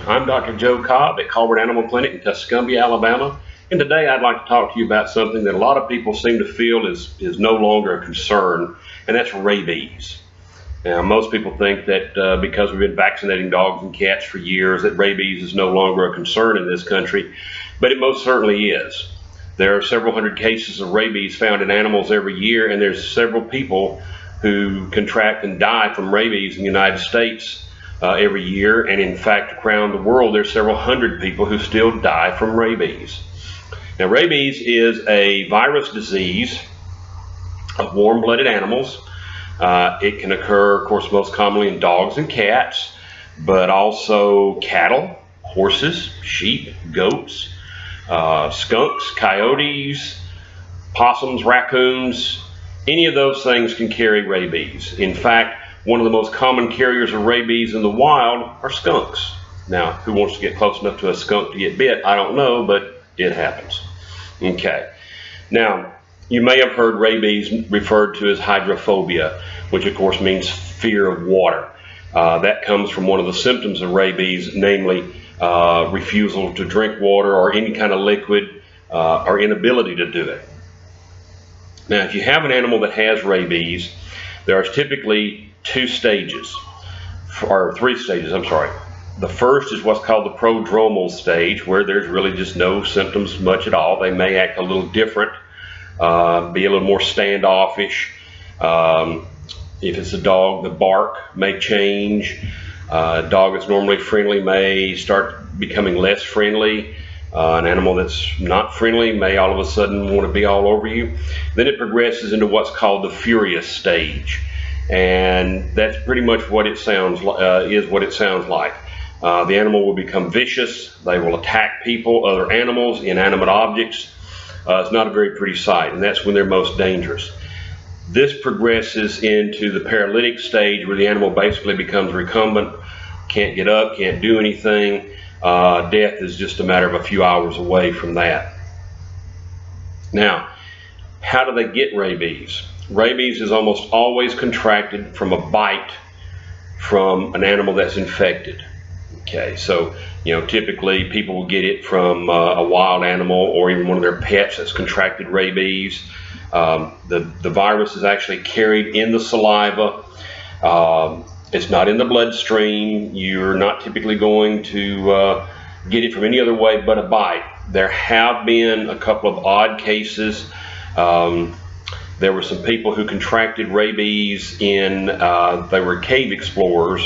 I'm Dr. Joe Cobb at Cobb Animal Clinic in Tuscumbia, Alabama, and today I'd like to talk to you about something that a lot of people seem to feel is no longer a concern, and that's rabies. Now, most people think that because we've been vaccinating dogs and cats for years, that rabies is no longer a concern in this country, but it most certainly is. There are several hundred cases of rabies found in animals every year, and there's several people who contract and die from rabies in the United States every year, and in fact around the world there's several hundred people who still die from rabies. Now, rabies is a virus disease of warm-blooded animals. It can occur, of course, most commonly in dogs and cats, but also cattle, horses, sheep, goats, skunks, coyotes, possums, raccoons. Any of those things can carry rabies. In fact, one of the most common carriers of rabies in the wild are skunks. Now, who wants to get close enough to a skunk to get bit? I don't know, but it happens. Okay. Now, you may have heard rabies referred to as hydrophobia, which of course means fear of water. That comes from one of the symptoms of rabies, namely refusal to drink water or any kind of liquid, or inability to do it. Now, if you have an animal that has rabies, there are typically three stages, I'm sorry. The first is what's called the prodromal stage, where there's really just no symptoms much at all. They may act a little different, be a little more standoffish. If it's a dog, the bark may change. A dog that's normally friendly may start becoming less friendly. An animal that's not friendly may all of a sudden want to be all over you. Then it progresses into what's called the furious stage, and that's pretty much what it sounds like. The animal will become vicious. They will attack people, other animals, inanimate objects. It's not a very pretty sight, and that's when they're most dangerous. This progresses into the paralytic stage, where the animal basically becomes recumbent, can't get up, can't do anything. Death is just a matter of a few hours away from that. Now, how do they get rabies? Rabies is almost always contracted from a bite from an animal that's infected. Okay, so typically people will get it from a wild animal or even one of their pets that's contracted rabies. The virus is actually carried in the saliva. It's not in the bloodstream. You're not typically going to get it from any other way but a bite. There have been a couple of odd cases. There were some people who contracted rabies they were cave explorers,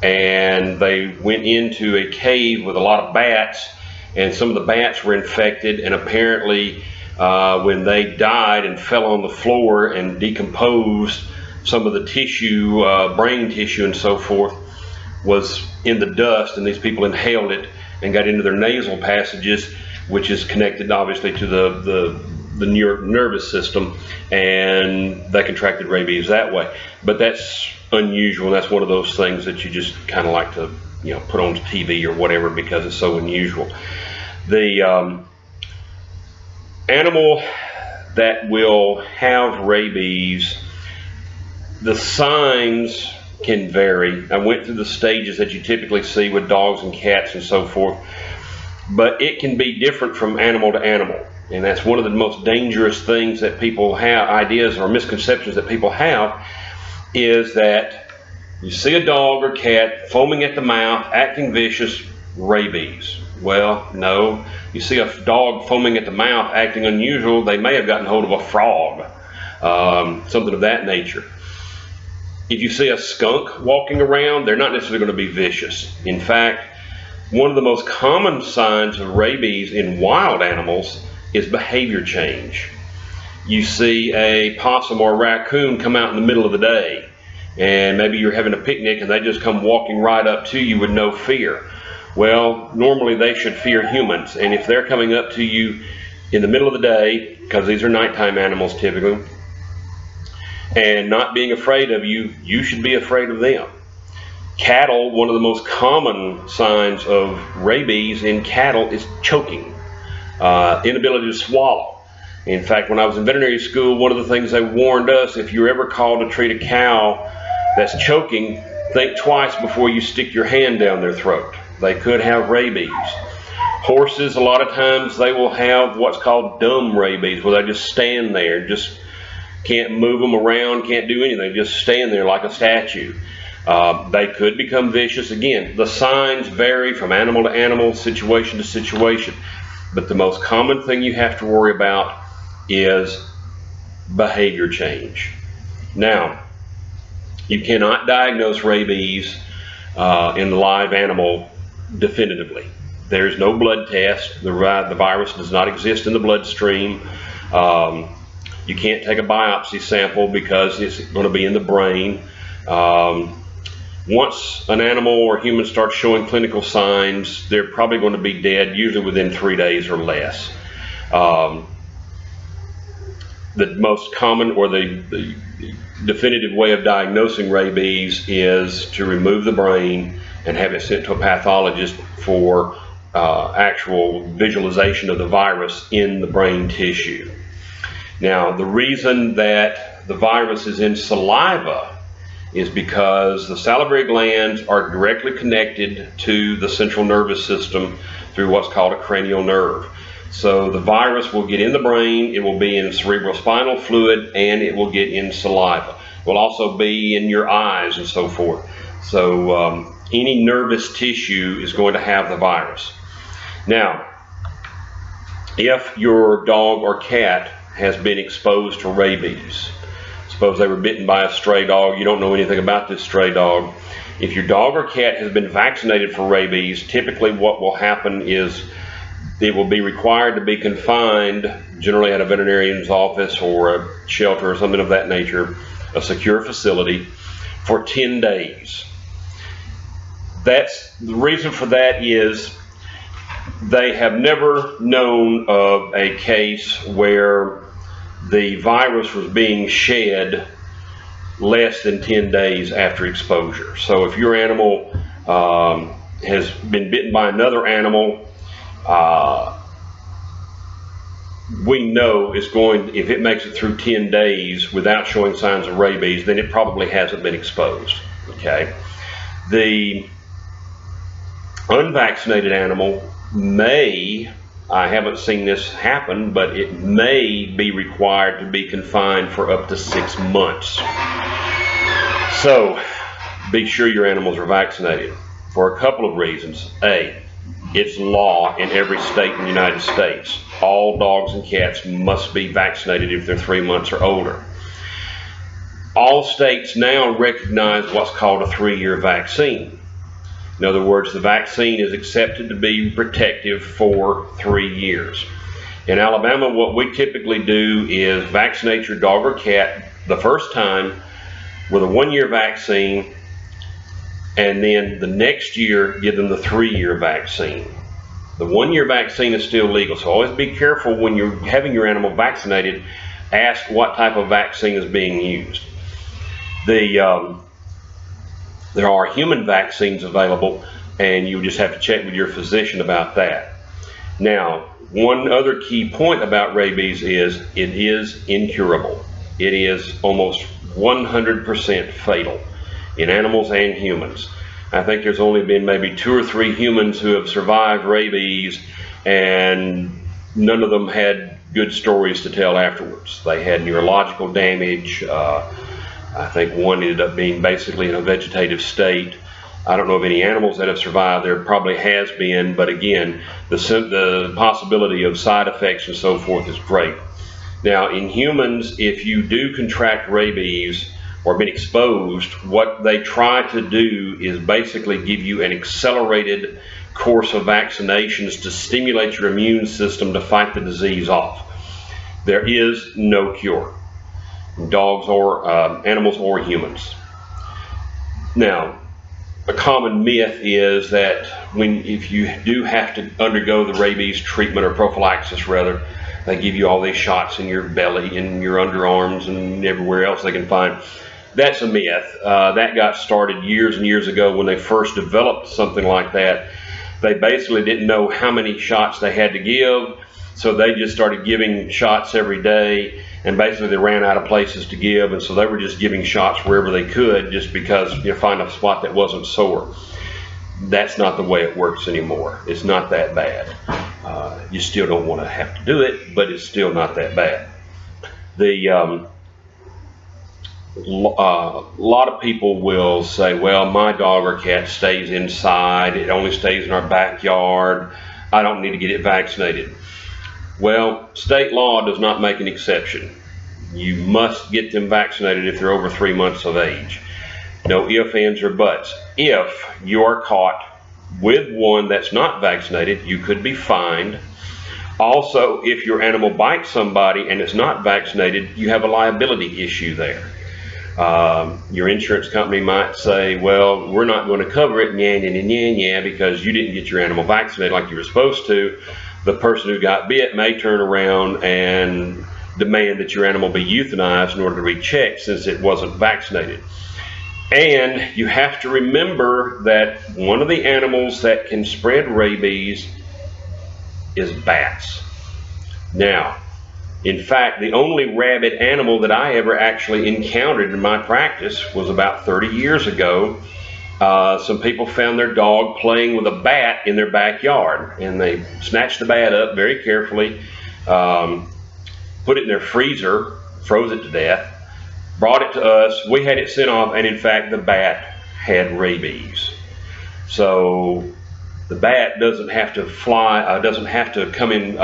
and they went into a cave with a lot of bats, and some of the bats were infected, and apparently when they died and fell on the floor and decomposed, some of the tissue, brain tissue and so forth, was in the dust, and these people inhaled it and got into their nasal passages, which is connected obviously to the nervous system, and they contracted rabies that way. But that's unusual. That's one of those things that you just kind of like to put on TV or whatever, because it's so unusual. The animal that will have rabies, the signs can vary. I went through the stages that you typically see with dogs and cats and so forth, but it can be different from animal to animal, and that's one of the most dangerous things that people have, ideas or misconceptions that people have, is that you see a dog or cat foaming at the mouth, acting vicious, rabies. Well, no. You see a dog foaming at the mouth, acting unusual, they may have gotten hold of a frog, something of that nature. If you see a skunk walking around, they're not necessarily going to be vicious. In fact, one of the most common signs of rabies in wild animals is behavior change. You see a possum or a raccoon come out in the middle of the day, and maybe you're having a picnic and they just come walking right up to you with no fear. Well, normally they should fear humans, and if they're coming up to you in the middle of the day, because these are nighttime animals typically, and not being afraid of you, you should be afraid of them. Cattle, one of the most common signs of rabies in cattle is choking, inability to swallow. In fact, when I was in veterinary school, one of the things they warned us, if you're ever called to treat a cow that's choking, think twice before you stick your hand down their throat. They could have rabies. Horses, a lot of times, they will have what's called dumb rabies, where they just stand there, just can't move them around, can't do anything, just stand there like a statue. They could become vicious. Again, the signs vary from animal to animal, situation to situation. But the most common thing you have to worry about is behavior change. Now, you cannot diagnose rabies in the live animal definitively. There's no blood test. The virus does not exist in the bloodstream. You can't take a biopsy sample because it's going to be in the brain. Once an animal or human starts showing clinical signs, they're probably going to be dead, usually within 3 days or less. The most common or the definitive way of diagnosing rabies is to remove the brain and have it sent to a pathologist for actual visualization of the virus in the brain tissue. Now, the reason that the virus is in saliva is because the salivary glands are directly connected to the central nervous system through what's called a cranial nerve. So the virus will get in the brain, it will be in cerebrospinal fluid, and it will get in saliva. It will also be in your eyes and so forth. So any nervous tissue is going to have the virus. Now, if your dog or cat has been exposed to rabies, suppose they were bitten by a stray dog, you don't know anything about this stray dog. If your dog or cat has been vaccinated for rabies, typically what will happen is it will be required to be confined, generally at a veterinarian's office or a shelter or something of that nature, a secure facility, for 10 days. That's the reason for that is they have never known of a case where the virus was being shed less than 10 days after exposure. So if your animal has been bitten by another animal, we know it's going, if it makes it through 10 days without showing signs of rabies, then it probably hasn't been exposed. Okay. The unvaccinated animal may, I haven't seen this happen, but it may be required to be confined for up to 6 months. So be sure your animals are vaccinated for a couple of reasons. A, it's law in every state in the United States. All dogs and cats must be vaccinated if they're 3 months or older. All states now recognize what's called a 3-year vaccine. In other words, the vaccine is accepted to be protective for 3 years. In Alabama, what we typically do is vaccinate your dog or cat the first time with a 1-year vaccine, and then the next year give them the 3-year vaccine. The 1-year vaccine is still legal, so always be careful when you're having your animal vaccinated. Ask what type of vaccine is being used. There are human vaccines available, and you just have to check with your physician about that. Now, one other key point about rabies is it is incurable. It is almost 100% fatal in animals and humans. I think there's only been maybe 2 or 3 humans who have survived rabies, and none of them had good stories to tell afterwards. They had neurological damage. I think one ended up being basically in a vegetative state. I don't know of any animals that have survived. There probably has been, but again, the possibility of side effects and so forth is great. Now, in humans, if you do contract rabies or been exposed, what they try to do is basically give you an accelerated course of vaccinations to stimulate your immune system to fight the disease off. There is no cure, dogs or animals or humans. Now, a common myth is that if you do have to undergo the rabies treatment or prophylaxis rather, they give you all these shots in your belly and your underarms and everywhere else they can find. That's a myth. That got started years and years ago when they first developed something like that. They basically didn't know how many shots they had to give, so they just started giving shots every day, and basically they ran out of places to give, and so they were just giving shots wherever they could just because find a spot that wasn't sore. That's not the way it works anymore. It's not that bad. You still don't want to have to do it, but it's still not that bad. A lot of people will say, well, my dog or cat stays inside. It only stays in our backyard. I don't need to get it vaccinated. Well, state law does not make an exception. You must get them vaccinated if they're over 3 months of age. No ifs, ands, or buts. If you are caught with one that's not vaccinated, you could be fined. Also, if your animal bites somebody and it's not vaccinated, you have a liability issue there. Your insurance company might say, well, we're not going to cover it, because you didn't get your animal vaccinated like you were supposed to. The person who got bit may turn around and demand that your animal be euthanized in order to be checked since it wasn't vaccinated. And you have to remember that one of the animals that can spread rabies is bats. Now, in fact, the only rabid animal that I ever actually encountered in my practice was about 30 years ago. Some people found their dog playing with a bat in their backyard, and they snatched the bat up very carefully, put it in their freezer, froze it to death, brought it to us. We had it sent off, and in fact, the bat had rabies. So the bat doesn't have to fly, doesn't have to come in,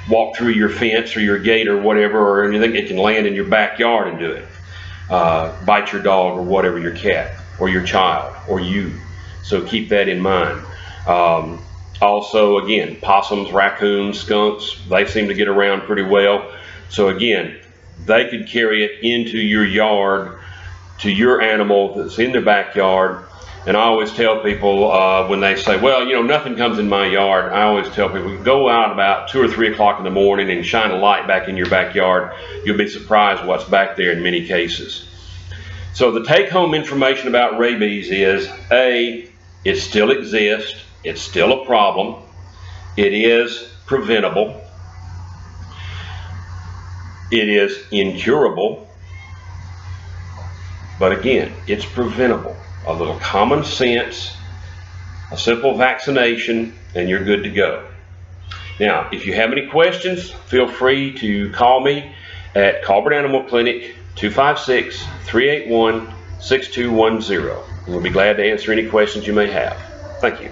walk through your fence or your gate or whatever or anything. It can land in your backyard and do it. Bite your dog or whatever, your cat or your child or you. So keep that in mind. Also, again, possums, raccoons, skunks, they seem to get around pretty well. So again, they could carry it into your yard to your animal that's in their backyard. And I always tell people when they say, well, nothing comes in my yard, I always tell people, go out about 2 or 3 o'clock in the morning and shine a light back in your backyard. You'll be surprised what's back there in many cases. So the take-home information about rabies is, A, it still exists. It's still a problem. It is preventable. It is incurable. But again, it's preventable. A little common sense, a simple vaccination, and you're good to go. Now, if you have any questions, feel free to call me at Cobb Animal Clinic, 256-381-6210. We'll be glad to answer any questions you may have. Thank you.